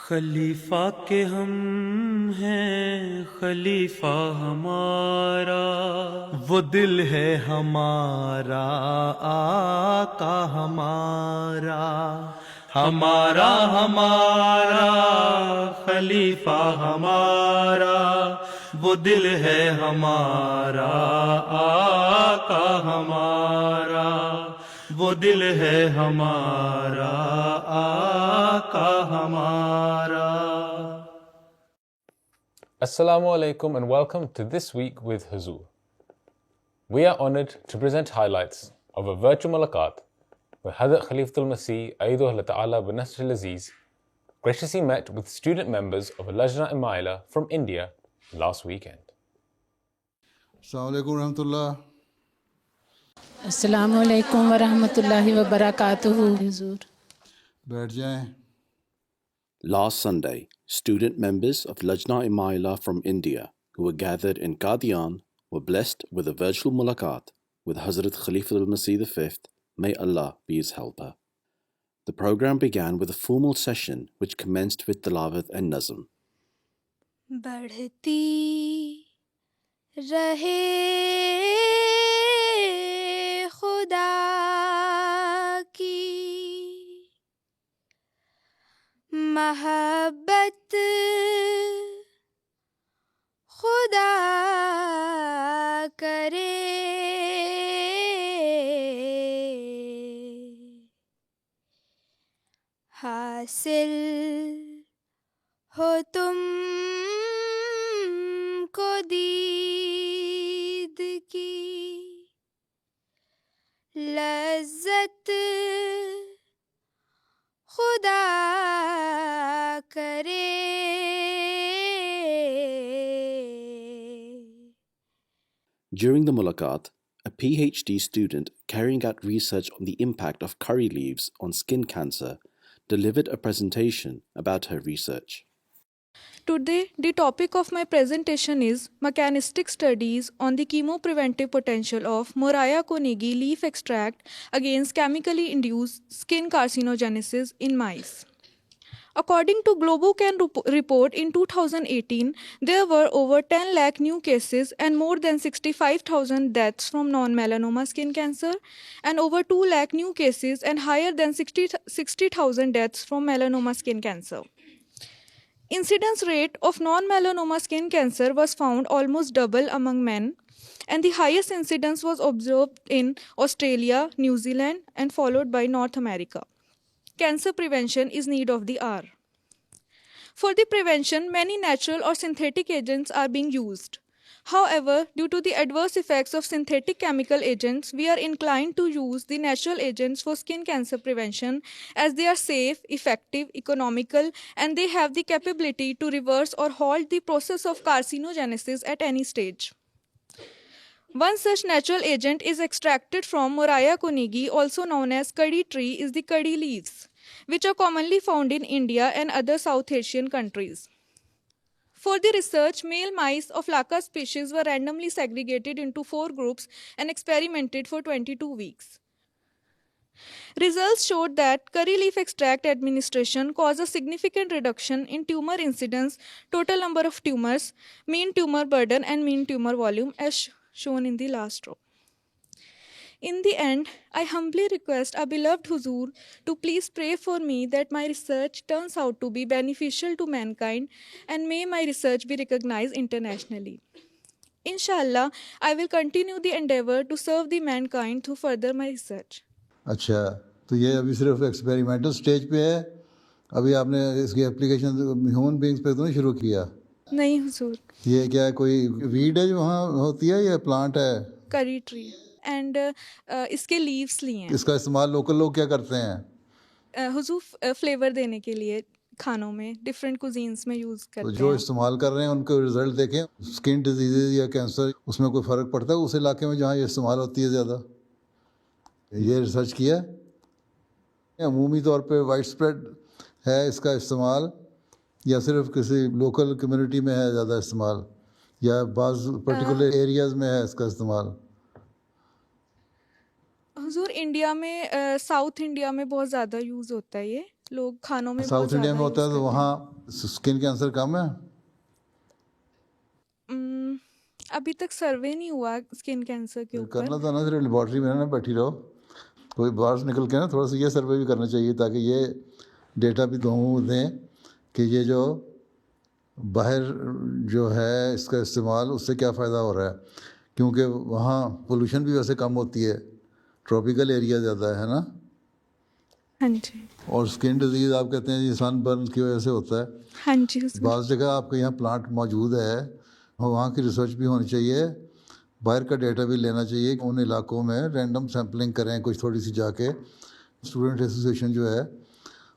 خلیفہ کے ہم ہیں خلیفہ ہمارا، وہ دل ہے ہمارا آقا ہمارا، ہمارا ہمارا خلیفہ ہمارا، وہ دل ہے ہمارا آقا ہمارا، وہ دل ہے ہمارا آقا ہمارا۔ Assalamu alaikum and welcome to This Week with Huzoor. We are honored to present highlights of a virtual mulaqat where Hazrat Khalifatul Masih Ayyadahullah Ta'ala bin Nasr al-Aziz graciously met with student members of Lajna Imaila from India last weekend. السلام علیکم ورحمۃ اللہ۔ السلام علیکم ورحمۃ اللہ وبرکاتہ۔ حضور بیٹھ جائیں۔ Last Sunday, student members of Lajna Imaila from India who were gathered in Qadian were blessed with a virtual mulaqat with Hazrat Khalifatul Masih V, may Allah be his helper. The program began with a formal session which commenced with tilawat and nazm. بڑھتی رہے خدا کی محبت، خدا کرے حاصل ہو تم کو دید کی لذت، خدا کرے During the mulaqat, a PhD student carrying out research on the impact of curry leaves on skin cancer delivered a presentation about her research. Today, the topic of my presentation is mechanistic studies on the chemopreventive potential of Moraya konegi leaf extract against chemically induced skin carcinogenesis in mice. According to Globocan report in 2018, there were over 10 lakh new cases and more than 65,000 deaths from non-melanoma skin cancer, and over 2 lakh new cases and higher than 60,000 deaths from melanoma skin cancer. Incidence rate of non-melanoma skin cancer was found almost double among men, and the highest incidence was observed in Australia, New Zealand, and followed by North America. Cancer prevention is need of the hour. For the prevention, many natural or synthetic agents are being used. However, due to the adverse effects of synthetic chemical agents, we are inclined to use the natural agents for skin cancer prevention as they are safe, effective, economical, and they have the capability to reverse or halt the process of carcinogenesis at any stage. One such natural agent is extracted from Moraya konegi, also known as curry tree, is the curry leaves, which are commonly found in India and other South Asian countries. For the research, male mice of Laka species were randomly segregated into 4 groups and experimented for 22 weeks. Results showed that curry leaf extract administration caused a significant reduction in tumor incidence, total number of tumors, mean tumor burden, and mean tumor volume, as shown in the last row. In the end, I humbly request our beloved Huzoor to please pray for me that my research turns out to be beneficial to mankind, and may my research be recognized internationally. Inshallah, I will continue the endeavor to serve the mankind through further my research. اچھا، تو یہ ابھی صرف experimental stage پہ ہے، ابھی آپ نے اس کی اپلیکیشن ہیومن بینگس پہ تو نہیں شروع کیا؟ نہیں حضور. یہ کیا ہے، کوئی ویڈ ہے جو وہاں ہوتی ہے یا پلانٹ ہے؟ کری ٹری، اینڈ اس کے لیوس لیے ہیں. اس کا استعمال لوکل لوگ کیا کرتے ہیں؟ حضور فلیور دینے کے لیے کھانوں میں ڈفرینٹ کوزینس میں یوز کرتے ہیں. جو استعمال کر رہے ہیں ان کے رزلٹ دیکھیں، اسکن ڈیزیز یا کینسر اس میں کوئی فرق پڑتا ہے اس علاقے میں جہاں یہ استعمال ہوتی ہے زیادہ؟ یہ ریسرچ کیا ہے؟ عمومی طور پہ وائڈ اسپریڈ ہے اس کا استعمال، یا صرف کسی لوکل کمیونٹی میں ہے زیادہ استعمال، یا بعض پرٹیکولر ایریاز میں ہے اس کا استعمال؟ حضور انڈیا میں، ساؤتھ انڈیا میں بہت زیادہ یوز ہوتا ہے یہ. لوگ کھانوں میں ساؤتھ انڈیا میں ہوتا ہے تو وہاں اسکن کینسر کم ہے. ابھی تک سروے نہیں ہوا اسکن کینسر کے اوپر. کرنا تھا نا, صرف لیبارٹری میں نا بیٹھی رہو, کوئی باہر سے نکل کے نا تھوڑا سا یہ سروے بھی کرنا چاہیے تاکہ یہ ڈیٹا بھی دونوں دیں کہ یہ جو باہر جو ہے اس کا استعمال اس سے کیا فائدہ ہو رہا ہے, کیونکہ وہاں پولوشن بھی ویسے کم ہوتی ہے, ٹراپیکل ایریا زیادہ ہے نا. ہاں جی. اور اسکن ڈیزیز آپ کہتے ہیں سن برن کی وجہ سے ہوتا ہے. ہاں جی. بعض جگہ آپ کے یہاں پلانٹ موجود ہے, وہاں کی ریسرچ بھی ہونی چاہیے, باہر کا ڈیٹا بھی لینا چاہیے. ان علاقوں میں رینڈم سیمپلنگ کریں کچھ تھوڑی سی جا کے. اسٹوڈنٹ ایسوسیشن جو ہے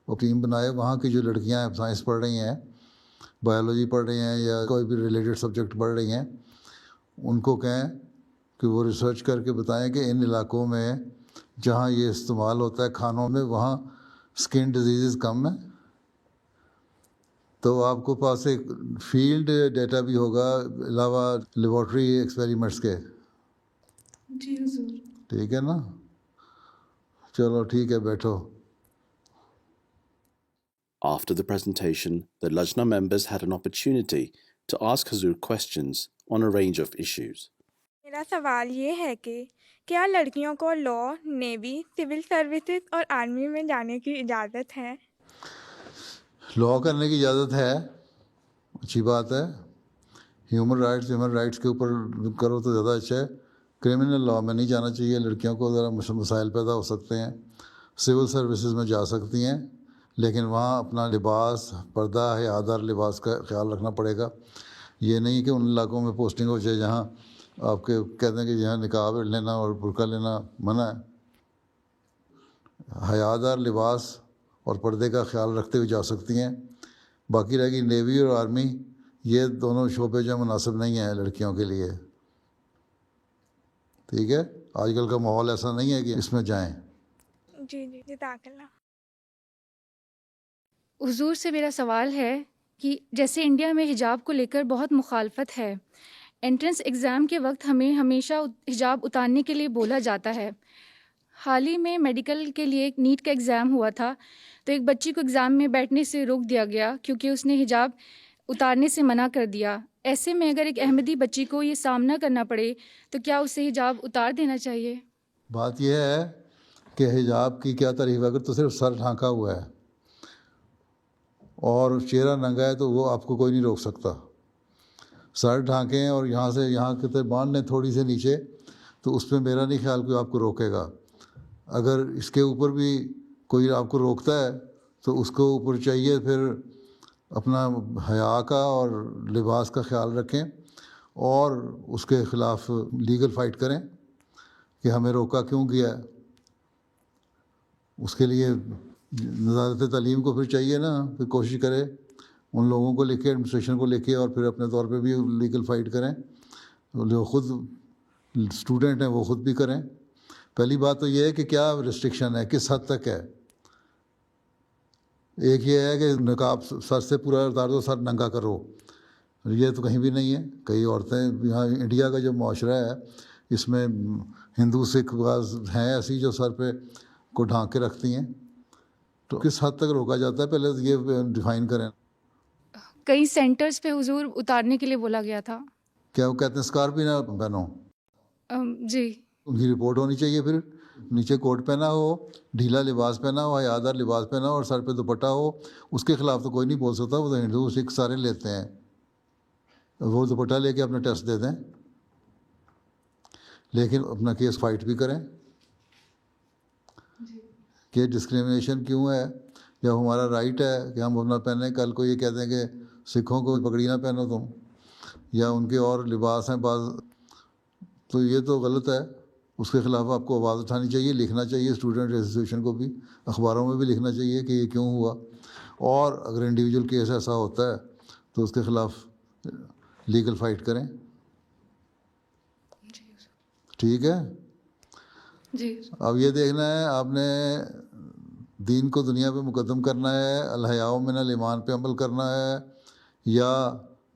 وہ ٹیم بنائے, وہاں کی جو لڑکیاں سائنس پڑھ رہی ہیں, بایولوجی پڑھ رہی ہیں یا کوئی بھی ریلیٹڈ سبجیکٹ پڑھ رہی ہیں, ان کو کہیں کہ وہ ریسرچ کر کے بتائیں کہ ان علاقوں میں جہاں یہ استعمال ہوتا ہے کھانوں میں وہاں اسکن ڈیزیزز کم ہیں. تو آپ کو پاس ایک فیلڈ ڈیٹا بھی ہوگا علاوہ لیبارٹری ایکسپیریمنٹس کے. جی حضور. ٹھیک ہے نا, چلو ٹھیک ہے, بیٹھو. After the presentation, the Lajna members had an opportunity to ask Hazur questions on a range of issues. میرا سوال یہ ہے کہ کیا لڑکیوں کو لا, نیوی, سول سروسز اور آرمی میں جانے کی اجازت ہے؟ لا کرنے کی اجازت ہے, اچھی بات ہے. ہیومن رائٹس کے اوپر کرو تو زیادہ اچھا ہے. کرمنل لا میں نہیں جانا چاہیے, لڑکیوں کو ذرا مسائل پیدا ہو سکتے ہیں. سول سروسز میں جا سکتی ہیں, لیکن وہاں اپنا لباس, پردہ, حیادار لباس کا خیال رکھنا پڑے گا. یہ نہیں کہ ان علاقوں میں پوسٹنگ ہو جائے جہاں آپ کے کہتے ہیں کہ جہاں نقاب لینا اور برقع لینا منع ہے. حیادار لباس اور پردے کا خیال رکھتے ہوئے جا سکتی ہیں. باقی رہ گئی نیوی اور آرمی, یہ دونوں شعبے جو مناسب نہیں ہیں لڑکیوں کے لیے. ٹھیک ہے, آج کل کا ماحول ایسا نہیں ہے کہ اس میں جائیں. جی جی, جزاک اللہ. حضور سے میرا سوال ہے کہ جیسے انڈیا میں حجاب کو لے کر بہت مخالفت ہے, انٹرنس ایگزام کے وقت ہمیں ہمیشہ حجاب اتارنے کے لیے بولا جاتا ہے. حال ہی میں میڈیکل کے لیے ایک نیٹ کا ایگزام ہوا تھا, تو ایک بچی کو ایگزام میں بیٹھنے سے روک دیا گیا کیونکہ اس نے حجاب اتارنے سے منع کر دیا. ایسے میں اگر ایک احمدی بچی کو یہ سامنا کرنا پڑے تو کیا اسے حجاب اتار دینا چاہیے؟ بات یہ ہے کہ حجاب کی کیا تعریف ہے. اگر تو صرف سر ڈھانکا ہوا ہے اور چہرہ ننگا ہے تو وہ آپ کو کوئی نہیں روک سکتا. سر ڈھانکیں اور یہاں سے یہاں کے باندھ لیں تھوڑی سے نیچے, تو اس پہ میرا نہیں خیال کوئی آپ کو روکے گا. اگر اس کے اوپر بھی کوئی آپ کو روکتا ہے تو اس کو اوپر چاہیے پھر اپنا حیا کا اور لباس کا خیال رکھیں اور اس کے خلاف لیگل فائٹ کریں کہ ہمیں روکا کیوں گیا ہے. اس کے لیے وزارت تعلیم کو پھر چاہیے نا, پھر کوشش کرے ان لوگوں کو لکھے, ایڈمنسٹریشن کو لکھے, اور پھر اپنے طور پہ بھی لیگل فائٹ کریں. جو خود اسٹوڈنٹ ہیں وہ خود بھی کریں. پہلی بات تو یہ ہے کہ کیا ریسٹرکشن ہے, کس حد تک ہے. ایک یہ ہے کہ نقاب سر سے پورا اتار دو, سر ننگا کرو, یہ تو کہیں بھی نہیں ہے. کئی عورتیں یہاں انڈیا کا جو معاشرہ ہے اس میں ہندو سکھ بعض ہیں ایسی جو سر پہ کو ڈھانک کے رکھتی ہیں, تو کس حد تک روکا جاتا ہے پہلے یہ ڈیفائن کریں. کئی سینٹرز پہ حضور اتارنے کے لیے بولا گیا تھا. کیا وہ کہتے ہیں اسکارف بھی نہ پہنو؟ جی. ان کی رپورٹ ہونی چاہیے. پھر نیچے کوٹ پہنا ہو, ڈھیلا لباس پہنا ہو, حیادار لباس پہنا ہو اور سر پہ دوپٹہ ہو, اس کے خلاف تو کوئی نہیں بول سکتا. وہ تو ہندو سکھ سارے لیتے ہیں, وہ دوپٹہ لے کے اپنا ٹیسٹ دے دیں, لیکن اپنا کیس فائٹ بھی کریں کہ ڈسکریمنیشن کیوں ہے, جب ہمارا رائٹ ہے کہ ہم اپنا پہنیں. کل کو یہ کہتے ہیں کہ سکھوں کو پگڑی نہ پہنو تم, یا ان کے اور لباس ہیں بعض, تو یہ تو غلط ہے. اس کے خلاف آپ کو آواز اٹھانی چاہیے, لکھنا چاہیے اسٹوڈنٹ ایسوسیشن کو بھی, اخباروں میں بھی لکھنا چاہیے کہ یہ کیوں ہوا. اور اگر انڈیویجول کیس ایسا ہوتا ہے تو اس کے خلاف لیگل فائٹ کریں. ٹھیک ہے جی. اب یہ دیکھنا ہے آپ نے دین کو دنیا پہ مقدم کرنا ہے, الحیاء من الایمان پہ عمل کرنا ہے, یا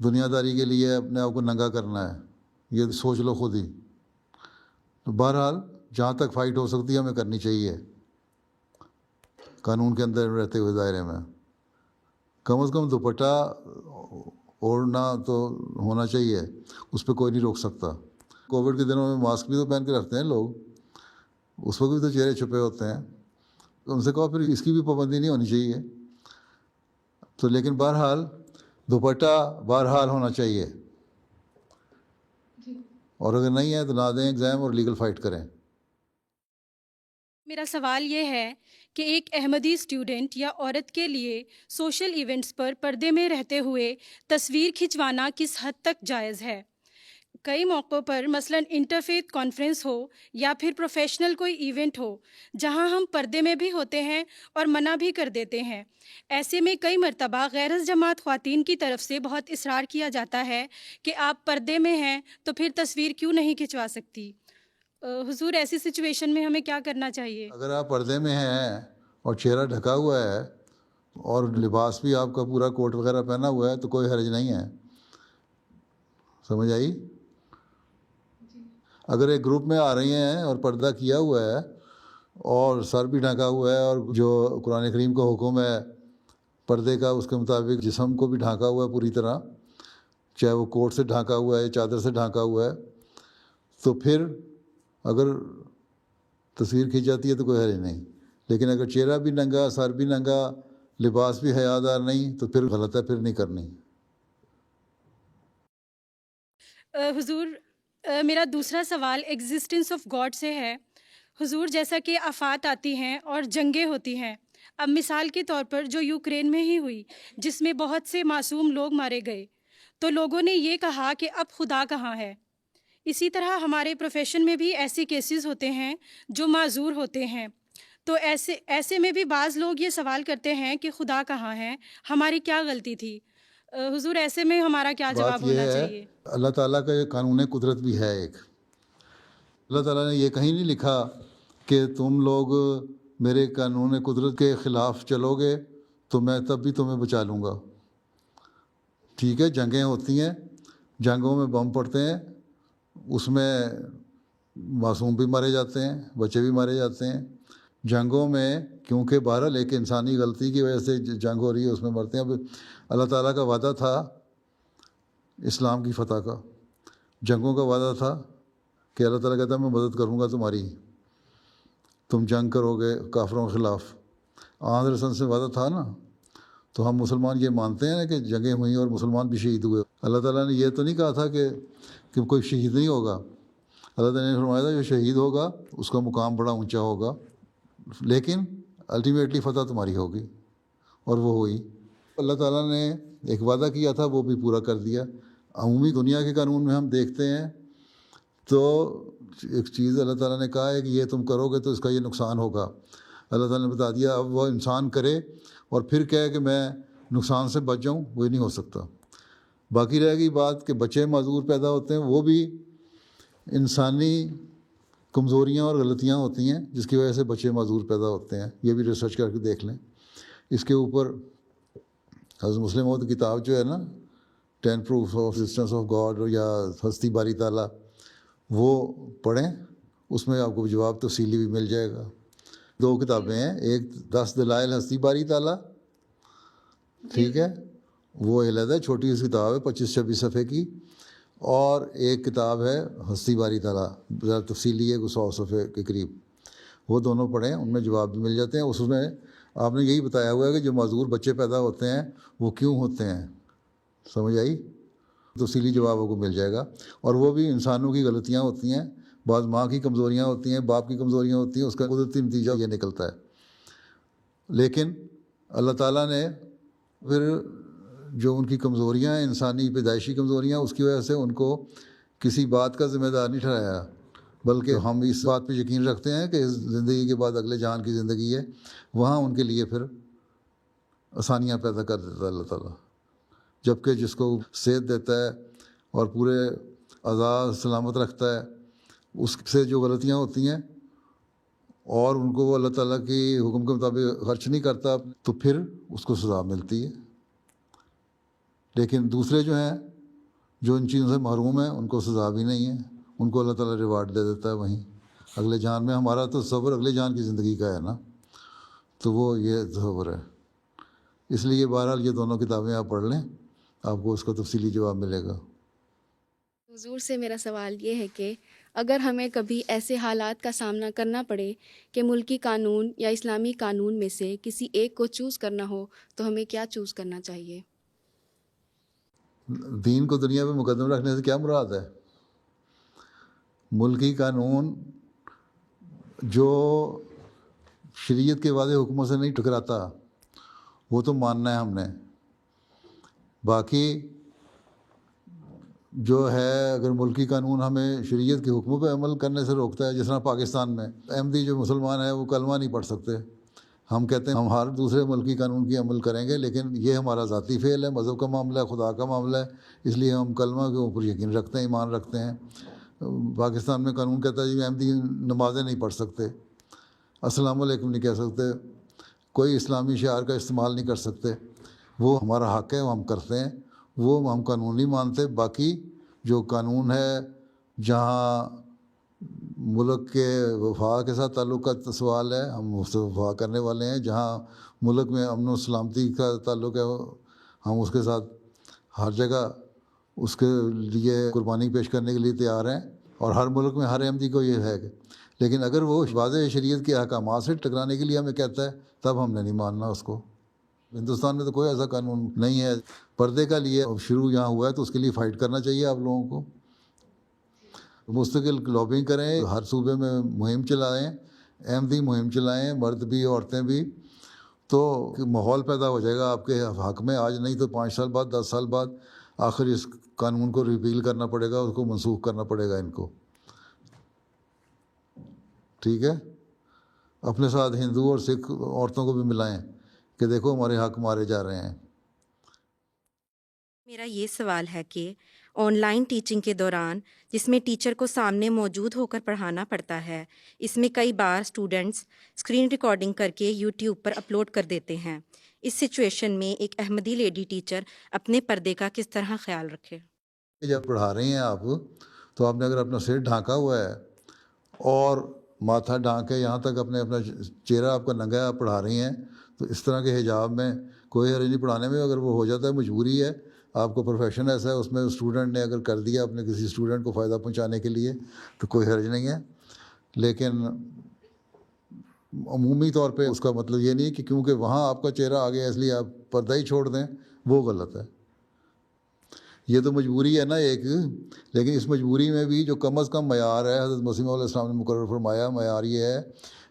دنیا داری کے لیے اپنے آپ کو ننگا کرنا ہے. یہ سوچ لو خود ہی. تو بہرحال جہاں تک فائٹ ہو سکتی ہے ہمیں کرنی چاہیے. قانون کے اندر رہتے ہوئے دائرے میں. کم از کم دوپٹہ اوڑھنا تو ہونا چاہیے, اس پہ کوئی نہیں روک سکتا. کووڈ کے دنوں میں ماسک بھی تو پہن کے رکھتے ہیں لوگ, اس وقت بھی تو چہرے چھپے ہوتے ہیں. ان سے کہو پھر اس کی بھی پابندی نہیں ہونی چاہیے. تو لیکن بہرحال دوپٹہ بہرحال ہونا چاہیے, اور اگر نہیں ہے تو نہ دیں ایگزام اور لیگل فائٹ کریں. میرا سوال یہ ہے کہ ایک احمدی اسٹوڈنٹ یا عورت کے لیے سوشل ایونٹس پر پردے میں رہتے ہوئے تصویر کھنچوانا کس حد تک جائز ہے؟ کئی موقعوں پر مثلاً انٹرفیتھ کانفرنس ہو یا پھر پروفیشنل کوئی ایونٹ ہو جہاں ہم پردے میں بھی ہوتے ہیں اور منع بھی کر دیتے ہیں. ایسے میں کئی مرتبہ غیر جماعت خواتین کی طرف سے بہت اصرار کیا جاتا ہے کہ آپ پردے میں ہیں تو پھر تصویر کیوں نہیں کھنچوا سکتی. حضور ایسی سچویشن میں ہمیں کیا کرنا چاہیے؟ اگر آپ پردے میں ہیں اور چہرہ ڈھکا ہوا ہے اور لباس بھی آپ کا پورا کوٹ وغیرہ پہنا ہوا ہے تو کوئی حرج نہیں ہے. سمجھ آئی؟ اگر ایک گروپ میں آ رہی ہیں اور پردہ کیا ہوا ہے اور سر بھی ڈھکا ہوا ہے اور جو قرآن کریم کا حکم ہے پردے کا اس کے مطابق جسم کو بھی ڈھانکا ہوا ہے پوری طرح, چاہے وہ کوٹ سے ڈھانکا ہوا ہے چادر سے ڈھانکا ہوا ہے, تو پھر اگر تصویر کھینچ جاتی ہے تو کوئی حرج نہیں. لیکن اگر چہرہ بھی ننگا, سر بھی ننگا, لباس بھی حیادار نہیں تو پھر غلط ہے, پھر نہیں کرنی. حضور میرا دوسرا سوال ایگزسٹنس آف گاڈ سے ہے. حضور جیسا کہ آفات آتی ہیں اور جنگیں ہوتی ہیں, اب مثال کے طور پر جو یوکرین میں ہی ہوئی جس میں بہت سے معصوم لوگ مارے گئے, تو لوگوں نے یہ کہا کہ اب خدا کہاں ہے. اسی طرح ہمارے پروفیشن میں بھی ایسے کیسز ہوتے ہیں جو معذور ہوتے ہیں, تو ایسے میں بھی بعض لوگ یہ سوال کرتے ہیں کہ خدا کہاں ہے, ہماری کیا غلطی تھی. حضور ایسے میں ہمارا کیا جواب ہونا چاہیے؟ اللہ تعالیٰ کا یہ قانون قدرت بھی ہے ایک. اللہ تعالیٰ نے یہ کہیں نہیں لکھا کہ تم لوگ میرے قانون قدرت کے خلاف چلو گے تو میں تب بھی تمہیں بچا لوں گا. ٹھیک ہے, جنگیں ہوتی ہیں, جنگوں میں بم پڑتے ہیں, اس میں معصوم بھی مارے جاتے ہیں, بچے بھی مارے جاتے ہیں. جنگوں میں کیونکہ بہرحال ایک انسانی غلطی کی وجہ سے جنگ ہو رہی ہے, اس میں مرتے ہیں. اب اللہ تعالیٰ کا وعدہ تھا اسلام کی فتح کا, جنگوں کا وعدہ تھا کہ اللہ تعالیٰ کہتا ہے میں مدد کروں گا تمہاری, تم جنگ کرو گے کافروں کے خلاف. آن رسول سے وعدہ تھا نا. تو ہم مسلمان یہ مانتے ہیں نا کہ جنگیں ہوئیں اور مسلمان بھی شہید ہوئے. اللہ تعالیٰ نے یہ تو نہیں کہا تھا کہ کوئی شہید نہیں ہوگا. اللہ تعالیٰ نے فرمایا تھا جو شہید ہوگا اس کا مقام بڑا اونچا ہوگا, لیکن الٹیمیٹلی فتح تمہاری ہوگی, اور وہ ہوئی. اللہ تعالیٰ نے ایک وعدہ کیا تھا وہ بھی پورا کر دیا. عمومی دنیا کے قانون میں ہم دیکھتے ہیں تو ایک چیز اللہ تعالیٰ نے کہا ہے کہ یہ تم کرو گے تو اس کا یہ نقصان ہوگا. اللہ تعالیٰ نے بتا دیا. اب وہ انسان کرے اور پھر کہے کہ میں نقصان سے بچ جاؤں, وہ نہیں ہو سکتا. باقی رہ گئی بات کہ بچے معذور پیدا ہوتے ہیں, وہ بھی انسانی کمزوریاں اور غلطیاں ہوتی ہیں جس کی وجہ سے بچے معذور پیدا ہوتے ہیں. یہ بھی ریسرچ کر کے دیکھ لیں. اس کے اوپر حضرت مسلم موعود کتاب جو ہے نا 10 Proofs of Existence of God یا ہستی باری تعالیٰ, وہ پڑھیں, اس میں آپ کو جواب تفصیلی بھی مل جائے گا. 2 کتابیں ہیں, ایک 10 دلائل ہستی باری تعالیٰ, ٹھیک ہے, وہ علیحدہ چھوٹی سی کتاب ہے 25-26 صفحے کی, اور ایک کتاب ہے ہستی باری تعالیٰ, ذرا تفصیلی ہے 100 صفحے کے قریب. وہ دونوں پڑھیں, ان میں جواب بھی مل جاتے ہیں. اس میں آپ نے یہی بتایا ہوا ہے کہ جو معذور بچے پیدا ہوتے ہیں وہ کیوں ہوتے ہیں. سمجھ آئی؟ تفصیلی جواب آپ کو مل جائے گا. اور وہ بھی انسانوں کی غلطیاں ہوتی ہیں, بعض ماں کی کمزوریاں ہوتی ہیں, باپ کی کمزوریاں ہوتی ہیں, اس کا قدرتی نتیجہ یہ نکلتا ہے. لیکن اللہ تعالیٰ نے پھر جو ان کی کمزوریاں ہیں, انسانی پیدائشی کمزوریاں, اس کی وجہ سے ان کو کسی بات کا ذمہ دار نہیں ٹھہرایا, بلکہ ہم اس بات پہ یقین رکھتے ہیں کہ زندگی کے بعد اگلے جان کی زندگی ہے, وہاں ان کے لیے پھر آسانیاں پیدا کر دیتا ہے اللہ تعالیٰ. جبکہ جس کو صحت دیتا ہے اور پورے اعضاء سلامت رکھتا ہے, اس سے جو غلطیاں ہوتی ہیں اور ان کو وہ اللہ تعالیٰ کی حکم کے مطابق خرچ نہیں کرتا, تو پھر اس کو سزا ملتی ہے. لیکن دوسرے جو ہیں جو ان چیزوں سے محروم ہیں, ان کو سزا بھی نہیں ہے, ان کو اللہ تعالیٰ ریوارڈ دے دیتا ہے وہیں اگلے جان میں. ہمارا تو صبر اگلے جان کی زندگی کا ہے نا. تو وہ یہ تصور ہے. اس لیے بہرحال یہ دونوں کتابیں آپ پڑھ لیں, آپ کو اس کا تفصیلی جواب ملے گا. حضور سے میرا سوال یہ ہے کہ اگر ہمیں کبھی ایسے حالات کا سامنا کرنا پڑے کہ ملکی قانون یا اسلامی قانون میں سے کسی ایک کو چوز کرنا ہو تو ہمیں کیا چوز کرنا چاہیے؟ دین کو دنیا میں مقدم رکھنے سے کیا مراد ہے؟ ملکی قانون جو شریعت کے واضح حکموں سے نہیں ٹکراتا وہ تو ماننا ہے ہم نے. باقی جو ہے اگر ملکی قانون ہمیں شریعت کے حکموں پہ عمل کرنے سے روکتا ہے, جس طرح پاکستان میں احمدی جو مسلمان ہیں وہ کلمہ نہیں پڑھ سکتے, ہم کہتے ہیں ہم ہر دوسرے ملکی قانون کی عمل کریں گے, لیکن یہ ہمارا ذاتی فعل ہے, مذہب کا معاملہ ہے, خدا کا معاملہ ہے, اس لیے ہم کلمہ کے اوپر یقین رکھتے ہیں, ایمان رکھتے ہیں. پاکستان میں قانون کہتا ہے جی احمدی نمازیں نہیں پڑھ سکتے, السلام علیکم نہیں کہہ سکتے, کوئی اسلامی شعار کا استعمال نہیں کر سکتے. وہ ہمارا حق ہے, وہ ہم کرتے ہیں, وہ ہم قانون نہیں مانتے. باقی جو قانون ہے جہاں ملک کے وفا کے ساتھ تعلق کا سوال ہے, ہم اس سے وفا کرنے والے ہیں. جہاں ملک میں امن و سلامتی کا تعلق ہے ہم اس کے ساتھ ہر جگہ اس کے لیے قربانی پیش کرنے کے لیے تیار ہیں, اور ہر ملک میں ہر احمدی کو یہ ہے کہ, لیکن اگر وہ واضح شریعت کے احکامات سے ٹکرانے کے لیے ہمیں کہتا ہے تب ہم نے نہیں ماننا اس کو. ہندوستان میں تو کوئی ایسا قانون نہیں ہے پردے کا لیے, شروع یہاں ہوا ہے تو اس کے لیے فائٹ کرنا چاہیے آپ لوگوں کو. مستقل لابنگ کریں, ہر صوبے میں مہم چلائیں, احمدی مہم چلائیں, مرد بھی عورتیں بھی, تو ماحول پیدا ہو جائے گا آپ کے حق میں. آج نہیں تو 5 سال بعد 10 سال بعد آخر اس قانون کو ریپیل کرنا پڑے گا, اس کو منسوخ کرنا پڑے گا ان کو. ٹھیک ہے, اپنے ساتھ ہندو اور سکھ عورتوں کو بھی ملائیں کہ دیکھو ہمارے حق مارے جا رہے ہیں. میرا یہ سوال ہے کہ آن لائن ٹیچنگ کے دوران جس میں ٹیچر کو سامنے موجود ہو کر پڑھانا پڑتا ہے, اس میں کئی بار اسٹوڈنٹس اسکرین ریکارڈنگ کر کے یوٹیوب پر اپلوڈ کر دیتے ہیں. اس سچویشن میں ایک احمدی لیڈی ٹیچر اپنے پردے کا کس طرح خیال رکھے؟ جب پڑھا رہی ہیں آپ تو آپ نے اگر اپنا سر ڈھانکا ہوا ہے اور ماتھا ڈھانک کے یہاں تک اپنا چہرہ آپ کا ننگا ہے, آپ پڑھا رہی ہیں, تو اس طرح کے حجاب میں کوئی حرج نہیں پڑھانے میں. اگر وہ ہو جاتا ہے, مجبوری ہے, آپ کو پروفیشن ایسا ہے, اس میں اسٹوڈنٹ نے اگر کر دیا اپنے کسی اسٹوڈنٹ کو فائدہ پہنچانے کے لیے تو کوئی حرج نہیں ہے. لیکن عمومی طور پہ اس کا مطلب یہ نہیں کہ کیونکہ وہاں آپ کا چہرہ آ گیا اس لیے آپ پردہ ہی چھوڑ دیں, وہ غلط ہے. یہ تو مجبوری ہے نا ایک, لیکن اس مجبوری میں بھی جو کم از کم معیار ہے حضرت مسیح علیہ السلام نے مقرر فرمایا, معیار یہ ہے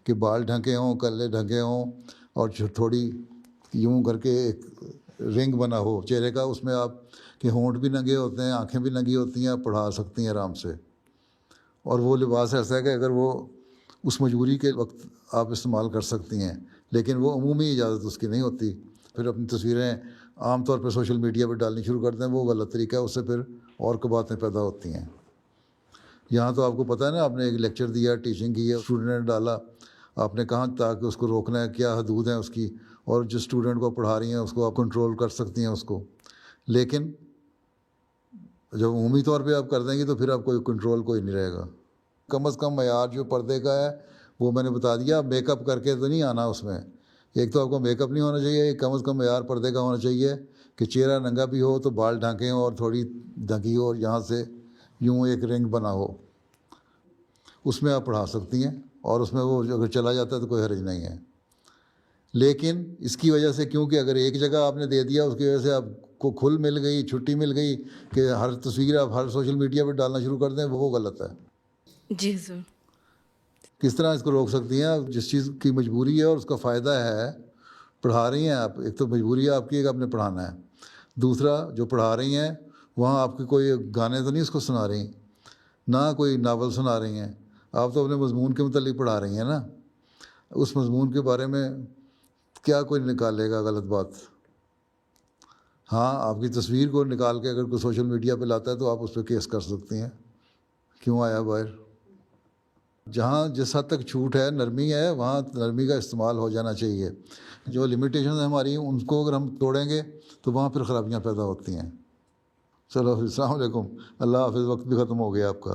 کہ بال ڈھکے ہوں, کلے ڈھکے ہوں, اور تھوڑی یوں کر کے ایک رنگ بنا ہو چہرے کا, اس میں آپ کے ہونٹ بھی ننگے ہوتے ہیں, آنکھیں بھی ننگی ہوتی ہیں, آپ پڑھا سکتی ہیں آرام سے. اور وہ لباس ایسا ہے کہ اگر وہ اس مجبوری کے وقت آپ استعمال کر سکتی ہیں, لیکن وہ عمومی اجازت اس کی نہیں ہوتی. پھر اپنی تصویریں عام طور پہ سوشل میڈیا پہ ڈالنی شروع کر دیں, وہ غلط طریقہ ہے, اس سے پھر اور باتیں پیدا ہوتی ہیں. یہاں تو آپ کو پتہ ہے نا, آپ نے ایک لیکچر دیا, ٹیچنگ کی ہے, اسٹوڈنٹ نے ڈالا, آپ نے کہاں تاکہ اس کو روکنا ہے, کیا حدود ہیں اس کی, اور جس اسٹوڈنٹ کو پڑھا رہی ہیں اس کو آپ کنٹرول کر سکتی ہیں اس کو. لیکن جب عمومی طور پہ آپ کر دیں گے تو پھر آپ کوئی کنٹرول کوئی نہیں رہے گا. کم از کم معیار جو پردے کا ہے وہ میں نے بتا دیا. میک اپ کر کے تو نہیں آنا اس میں, ایک تو آپ کو میک اپ نہیں ہونا چاہیے, کم از کم معیار پردے کا ہونا چاہیے کہ چہرہ ننگا بھی ہو تو بال ڈھانکیں ہوں اور تھوڑی ڈھکی ہو, اور یہاں سے یوں ایک رنگ بنا ہو, اس میں آپ پڑھا سکتی ہیں. اور اس میں وہ اگر چلا جاتا ہے تو کوئی حرج نہیں ہے. لیکن اس کی وجہ سے, کیونکہ اگر ایک جگہ آپ نے دے دیا اس کی وجہ سے آپ کو کھل مل گئی, چھٹی مل گئی کہ ہر تصویر آپ ہر سوشل میڈیا پہ ڈالنا شروع کر دیں, وہ غلط ہے. جی سر. کس طرح اس کو روک سکتی ہیں آپ؟ جس چیز کی مجبوری ہے اور اس کا فائدہ ہے, پڑھا رہی ہیں آپ, ایک تو مجبوری ہے آپ کی کہ آپ نے پڑھانا ہے, دوسرا جو پڑھا رہی ہیں وہاں آپ کی کوئی گانے تو نہیں اس کو سنا رہی, نہ کوئی ناول سنا رہی ہیں, آپ تو اپنے مضمون کے متعلق پڑھا رہی ہیں نا. اس مضمون کے بارے میں کیا کوئی نکالے گا غلط بات؟ ہاں, آپ کی تصویر کو نکال کے اگر کوئی سوشل میڈیا پہ لاتا ہے تو آپ اس پہ کیس کر سکتی ہیں, کیوں آیا باہر. جہاں جس حد تک چھوٹ ہے, نرمی ہے, وہاں نرمی کا استعمال ہو جانا چاہیے. جو لمیٹیشنز ہماری ہیں ان کو اگر ہم توڑیں گے تو وہاں پھر خرابیاں پیدا ہوتی ہیں. چلو, السلام علیکم, اللہ حافظ. وقت بھی ختم ہو گیا آپ کا.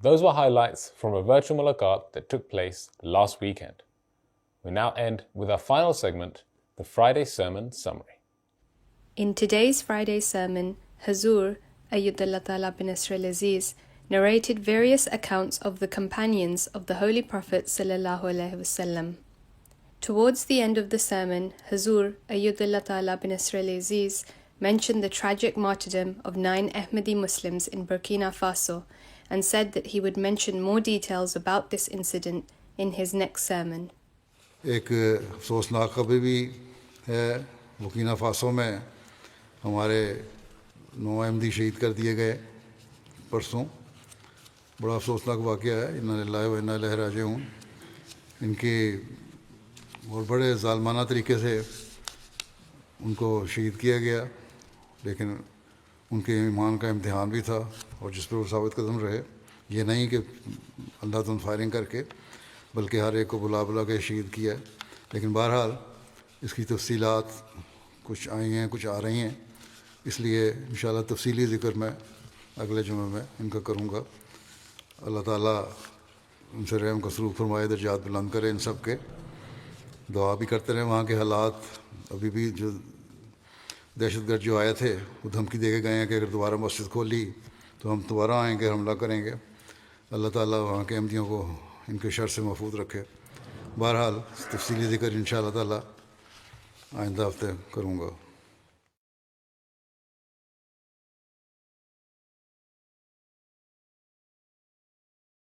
Those were highlights from a virtual mulaqat that took place last weekend. We now end with our final segment, the Friday Sermon Summary. In today's Friday sermon, Hazur, Ayyadullah Ta'ala bin Nasr al-Aziz, narrated various accounts of the companions of the Holy Prophet sallallahu alaihi wasallam. Towards the end of the sermon, Hazur, Ayyadullah Ta'ala bin Nasr al-Aziz, mentioned the tragic martyrdom of 9 Ahmadi Muslims in Burkina Faso and said that he would mention more details about this incident in his next sermon. ایک افسوسناک خبر بھی ہے، بورکینا Faso میں ہمارے 9 احمدی شہید کر دیے گئے پرسوں. بڑا افسوسناک واقعہ ہے. انا للہ و انا الیہ راجعون. ان کے اور بڑے ظالمانہ طریقے سے ان کو شہید کیا گیا، لیکن ان کے ایمان کا امتحان بھی تھا اور جس پر وہ ثابت قدم رہے. یہ نہیں کہ اللہ تم فائرنگ کر کے، بلکہ ہر ایک کو بلا بلا کے شہید کیا ہے. لیکن بہرحال اس کی تفصیلات کچھ آئی ہیں، کچھ آ رہی ہیں، اس لیے انشاءاللہ تفصیلی ذکر میں اگلے جمعے میں ان کا کروں گا. اللہ تعالیٰ ان سے رحم کا سلوک فرمائے، درجات بلند کرے ان سب کے. دعا بھی کرتے رہیں. وہاں کے حالات ابھی بھی جو دہشت گرد جو آئے تھے وہ دھمکی دے کے گئے ہیں کہ اگر دوبارہ مسجد کھولی تو ہم دوبارہ آئیں گے، حملہ کریں گے. اللہ تعالیٰ وہاں کے احمدیوں کو ان کے شر سے محفوظ رکھے. بہرحال تفصیلی ذکر انشاءاللہ تعالیٰ آئندہ ہفتے کروں گا.